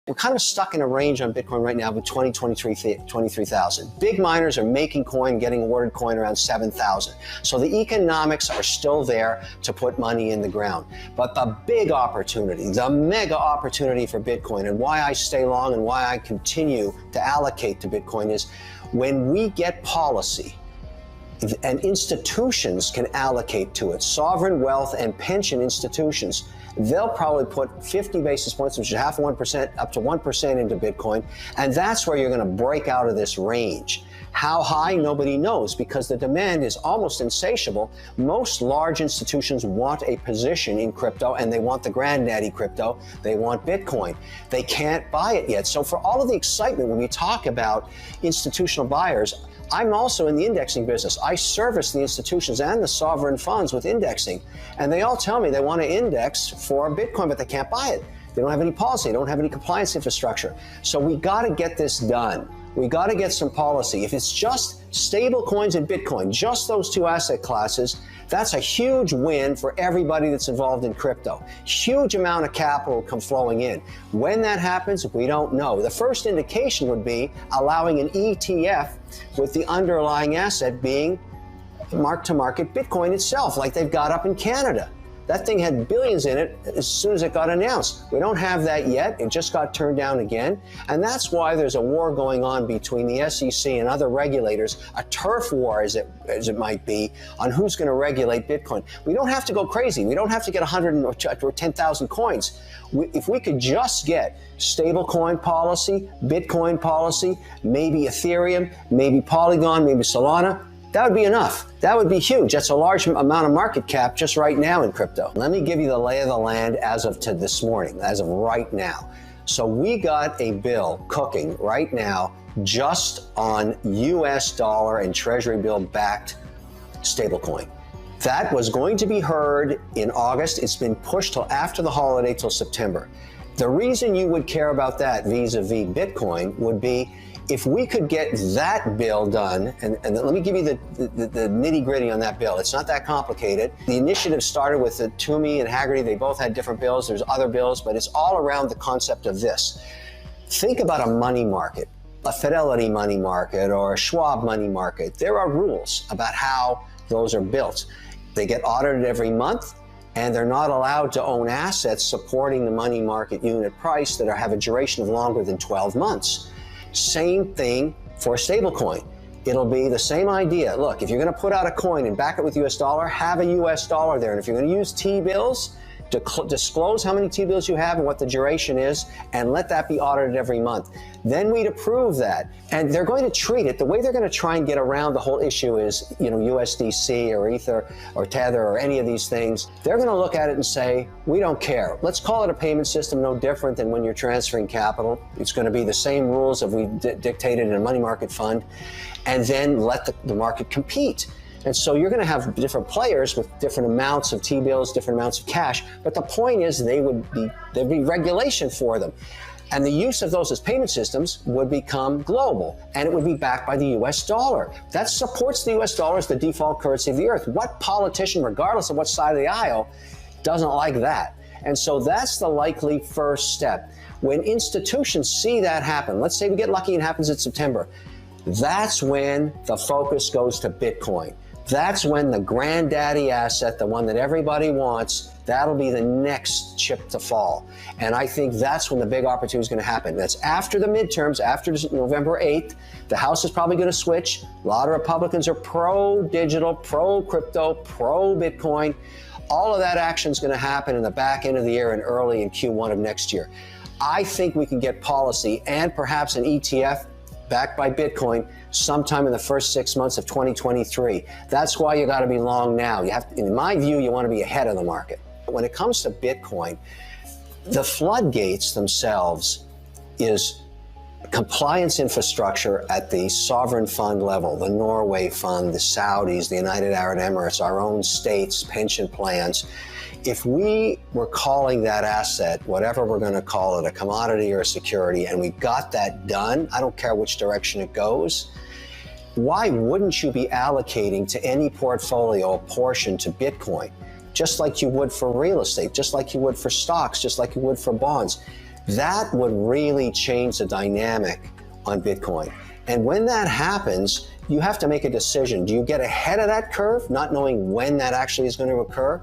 we're kind of stuck in a range on Bitcoin right now with 23,000. Big miners are making coin, getting awarded coin around 7,000. So the economics are still there to put money in the ground. But the big opportunity, the mega opportunity for Bitcoin, and why I stay long and why I continue to allocate to Bitcoin, is when we get policy and institutions can allocate to it, sovereign wealth and pension institutions, they'll probably put 50 basis points, which is half of 1%, up to 1% into Bitcoin. And that's where you're going to break out of this range. How high? Nobody knows, because the demand is almost insatiable. Most large institutions want a position in crypto, and they want the granddaddy crypto. They want Bitcoin. They can't buy it yet. So for all of the excitement when we talk about institutional buyers, I'm also in the indexing business. I service the institutions and the sovereign funds with indexing. And they all tell me they want to index for Bitcoin, but they can't buy it. They don't have any policy. They don't have any compliance infrastructure. So we got to get this done. We got to get some policy. If it's just stable coins and Bitcoin, just those two asset classes, that's a huge win for everybody that's involved in crypto. Huge amount of capital come flowing in. When that happens, we don't know. The first indication would be allowing an ETF with the underlying asset being mark-to-market Bitcoin itself, like they've got up in Canada. That thing had billions in it as soon as it got announced. We don't have that yet. It just got turned down again. And that's why there's a war going on between the SEC and other regulators, a turf war as it might be, on who's going to regulate Bitcoin. We don't have to go crazy. We don't have to get 100 or 10,000 coins. If we could just get stable coin policy, Bitcoin policy, maybe Ethereum, maybe Polygon, maybe Solana, that would be enough. That would be huge. That's a large amount of market cap just right now in crypto. Let me give you the lay of the land as of to this morning, as of right now. So we got a bill cooking right now just on US dollar and treasury bill backed stablecoin. That was going to be heard in August. It's been pushed till after the holiday, till September. The reason you would care about that vis-a-vis Bitcoin would be if we could get that bill done, and let me give you the nitty-gritty on that bill. It's not that complicated. The initiative started with the Toomey and Haggerty. They both had different bills. There's other bills, but it's all around the concept of this. Think about a money market, a Fidelity money market or a Schwab money market. There are rules about how those are built. They get audited every month, and they're not allowed to own assets supporting the money market unit price that have a duration of longer than 12 months. Same thing for stablecoin. It'll be the same idea. Look, if you're going to put out a coin and back it with US dollar, have a US dollar there. And if you're going to use T-bills, disclose how many T-bills you have and what the duration is, and let that be audited every month. Then we'd approve that. And they're going to treat it, the way they're going to try and get around the whole issue is, USDC or Ether or Tether or any of these things. They're going to look at it and say, we don't care. Let's call it a payment system, no different than when you're transferring capital. It's going to be the same rules that we dictated in a money market fund, and then let the market compete. And so you're going to have different players with different amounts of T-bills, different amounts of cash. But the point is there'd be regulation for them. And the use of those as payment systems would become global, and it would be backed by the US dollar. That supports the US dollar as the default currency of the earth. What politician, regardless of what side of the aisle, doesn't like that? And so that's the likely first step. When institutions see that happen, let's say we get lucky and it happens in September, that's when the focus goes to Bitcoin. That's when the granddaddy asset, the one that everybody wants, that'll be the next chip to fall. And I think that's when the big opportunity is going to happen. That's after the midterms, after November 8th. The House is probably going to switch. A lot of Republicans are pro-digital, pro-crypto, pro-Bitcoin. All of that action is going to happen in the back end of the year and early in Q1 of next year. I think we can get policy and perhaps an ETF backed by Bitcoin sometime in the first 6 months of 2023. That's why you got to be long now. You have, in my view, you want to be ahead of the market. When it comes to Bitcoin, the floodgates themselves is compliance infrastructure at the sovereign fund level, the Norway fund, the Saudis, the United Arab Emirates, our own states, pension plans. If we were calling that asset, whatever we're going to call it, a commodity or a security, and we got that done, I don't care which direction it goes, why wouldn't you be allocating to any portfolio a portion to Bitcoin, just like you would for real estate, just like you would for stocks, just like you would for bonds? That would really change the dynamic on Bitcoin. And when that happens, you have to make a decision. Do you get ahead of that curve, not knowing when that actually is going to occur?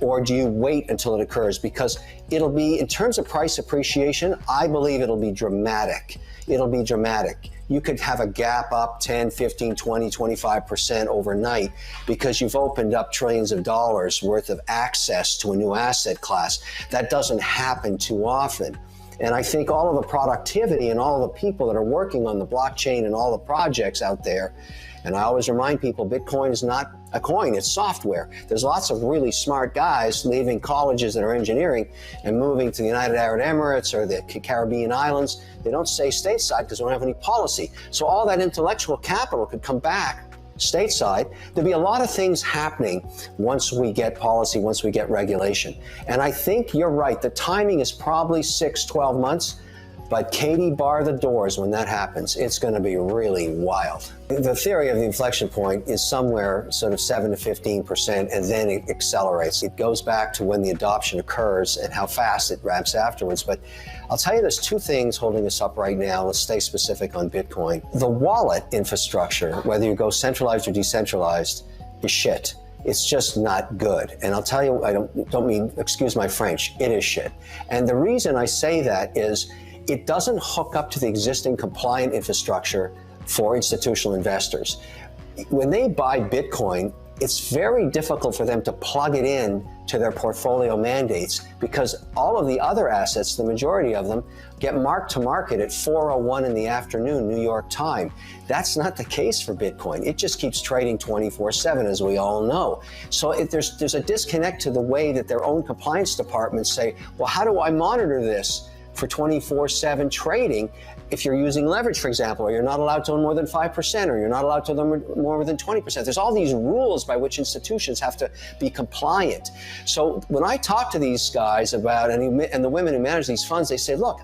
Or do you wait until it occurs? Because it'll be, in terms of price appreciation, I believe it'll be dramatic. It'll be dramatic. You could have a gap up 10, 15, 20, 25% overnight because you've opened up trillions of dollars worth of access to a new asset class. That doesn't happen too often. And I think all of the productivity and all the people that are working on the blockchain and all the projects out there, and I always remind people, Bitcoin is not a coin, it's software. There's lots of really smart guys leaving colleges that are engineering and moving to the United Arab Emirates or the Caribbean islands. They don't stay stateside because they don't have any policy. So all that intellectual capital could come back stateside. There'll be a lot of things happening once we get policy, once we get regulation. And I think you're right. The timing is probably 6, 12 months. But Katie, bar the doors when that happens. It's going to be really wild. The theory of the inflection point is somewhere sort of 7 to 15%, and then it accelerates. It goes back to when the adoption occurs and how fast it ramps afterwards. But I'll tell you, there's two things holding us up right now. Let's stay specific on Bitcoin. The wallet infrastructure, whether you go centralized or decentralized, is shit. It's just not good. And I'll tell you, I don't mean, excuse my French, it is shit. And the reason I say that is it doesn't hook up to the existing compliant infrastructure for institutional investors. When they buy Bitcoin, it's very difficult for them to plug it in to their portfolio mandates because all of the other assets, the majority of them, get marked to market at 4:01 in the afternoon, New York time. That's not the case for Bitcoin. It just keeps trading 24/7, as we all know. So there's a disconnect to the way that their own compliance departments say, well, how do I monitor this for 24/7 trading if you're using leverage, for example, or you're not allowed to own more than 5%, or you're not allowed to own more than 20%. There's all these rules by which institutions have to be compliant. So when I talk to these guys about, and the women who manage these funds, they say, look,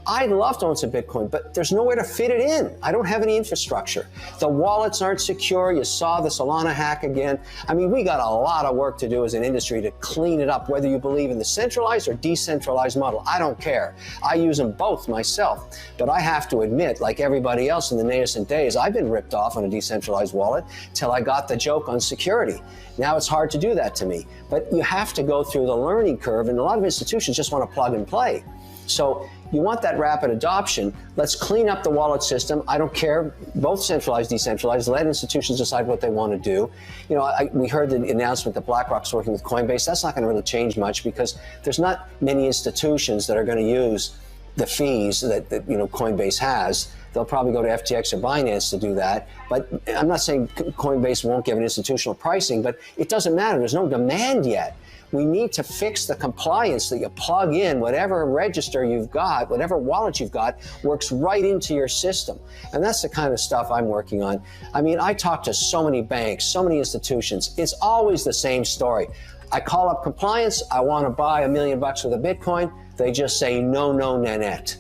I'd love to own some Bitcoin, but there's nowhere to fit it in. I don't have any infrastructure. The wallets aren't secure. You saw the Solana hack again. I mean, we got a lot of work to do as an industry to clean it up, whether you believe in the centralized or decentralized model. I don't care. I use them both myself. But I have to admit, like everybody else in the nascent days, I've been ripped off on a decentralized wallet till I got the joke on security. Now it's hard to do that to me. But you have to go through the learning curve, and a lot of institutions just want to plug and play. So you want that rapid adoption. Let's clean up the wallet system. I don't care, both centralized, decentralized. Let institutions decide what they want to do. You know, we heard the announcement that BlackRock's working with Coinbase. That's not going to really change much because there's not many institutions that are going to use the fees that Coinbase has. They'll probably go to FTX or Binance to do that. But I'm not saying Coinbase won't give an institutional pricing, but it doesn't matter. There's no demand yet. We need to fix the compliance that you plug in, whatever register you've got, whatever wallet you've got, works right into your system. And that's the kind of stuff I'm working on. I mean, I talk to so many banks, so many institutions. It's always the same story. I call up compliance. I want to buy $1 million worth of Bitcoin. They just say, no, Nanette.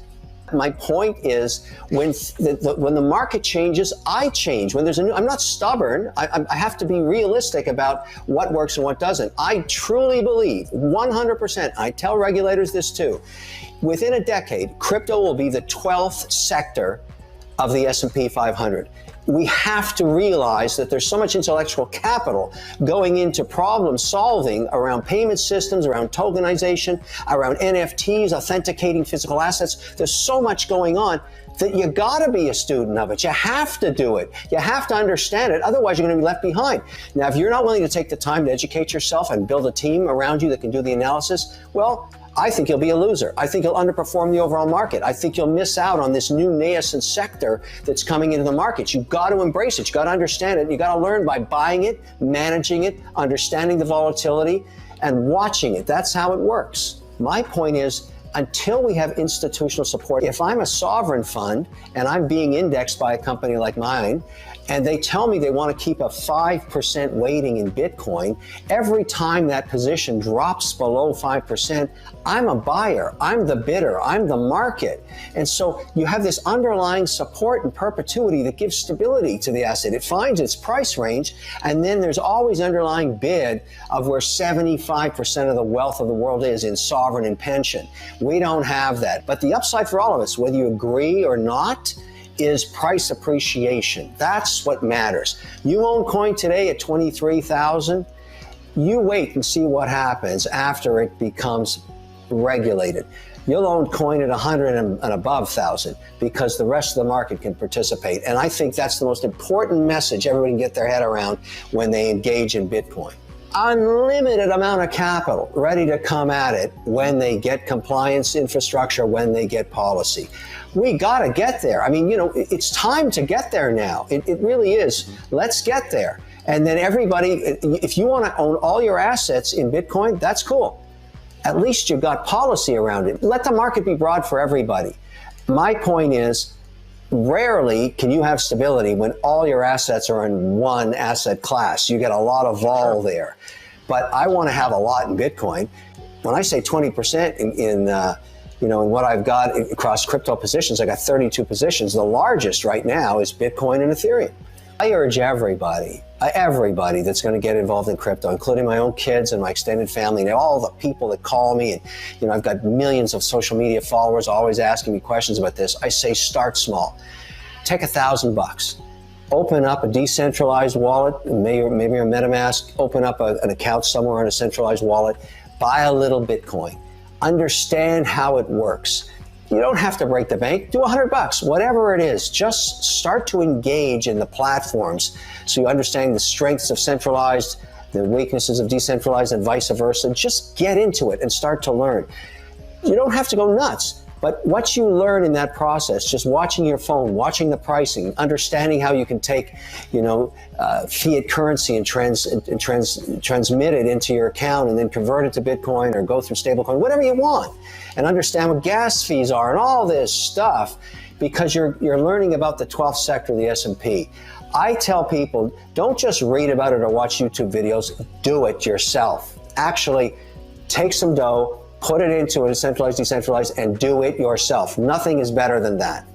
My point is, when the market changes, I change. When there's I'm not stubborn. I have to be realistic about what works and what doesn't. I truly believe, 100%, I tell regulators this too, within a decade, crypto will be the 12th sector of the S&P 500. We have to realize that there's so much intellectual capital going into problem solving around payment systems, around tokenization, around NFTs, authenticating physical assets. There's so much going on that you gotta be a student of it. You have to do it. You have to understand it. Otherwise, you're gonna be left behind. Now, if you're not willing to take the time to educate yourself and build a team around you that can do the analysis, well, I think you'll be a loser. I think you'll underperform the overall market. I think you'll miss out on this new nascent sector that's coming into the market. You've got to embrace it. You've got to understand it. You've got to learn by buying it, managing it, understanding the volatility, and watching it. That's how it works. My point is, until we have institutional support, if I'm a sovereign fund and I'm being indexed by a company like mine, and they tell me they want to keep a 5% weighting in Bitcoin, every time that position drops below 5%, I'm a buyer, I'm the bidder, I'm the market. And so you have this underlying support and perpetuity that gives stability to the asset. It finds its price range, and then there's always underlying bid of where 75% of the wealth of the world is in sovereign and pension. We don't have that. But the upside for all of us, whether you agree or not, is price appreciation. That's what matters. You own coin today at 23,000. You wait and see what happens after it becomes regulated. You'll own coin at 100 and above thousand because the rest of the market can participate. And I think that's the most important message everybody can get their head around when they engage in Bitcoin. Unlimited amount of capital ready to come at it when they get compliance infrastructure, when they get policy. We got to get there. I mean, it's time to get there now. It really is. Let's get there. And then everybody, if you want to own all your assets in Bitcoin, that's cool. At least you've got policy around it. Let the market be broad for everybody. My point is, rarely can you have stability when all your assets are in one asset class. You get a lot of vol there. But I want to have a lot in Bitcoin. When I say 20% in what I've got across crypto positions, I got 32 positions. The largest right now is Bitcoin and Ethereum. I urge everybody that's going to get involved in crypto, including my own kids and my extended family and all the people that call me. And, I've got millions of social media followers always asking me questions about this. I say start small. Take $1,000. Open up a decentralized wallet, maybe your MetaMask, open up an account somewhere on a centralized wallet, buy a little Bitcoin. Understand how it works. You don't have to break the bank. Do $100, whatever it is. Just start to engage in the platforms so you understand the strengths of centralized, the weaknesses of decentralized, and vice versa. Just get into it and start to learn. You don't have to go nuts, but what you learn in that process, just watching your phone, watching the pricing, understanding how you can take, fiat currency and transmit it into your account and then convert it to Bitcoin or go through stablecoin, whatever you want, and understand what gas fees are and all this stuff, because you're learning about the 12th sector of the S&P. I tell people, don't just read about it or watch YouTube videos, do it yourself. Actually, take some dough, put it into a centralized, decentralized, and do it yourself. Nothing is better than that.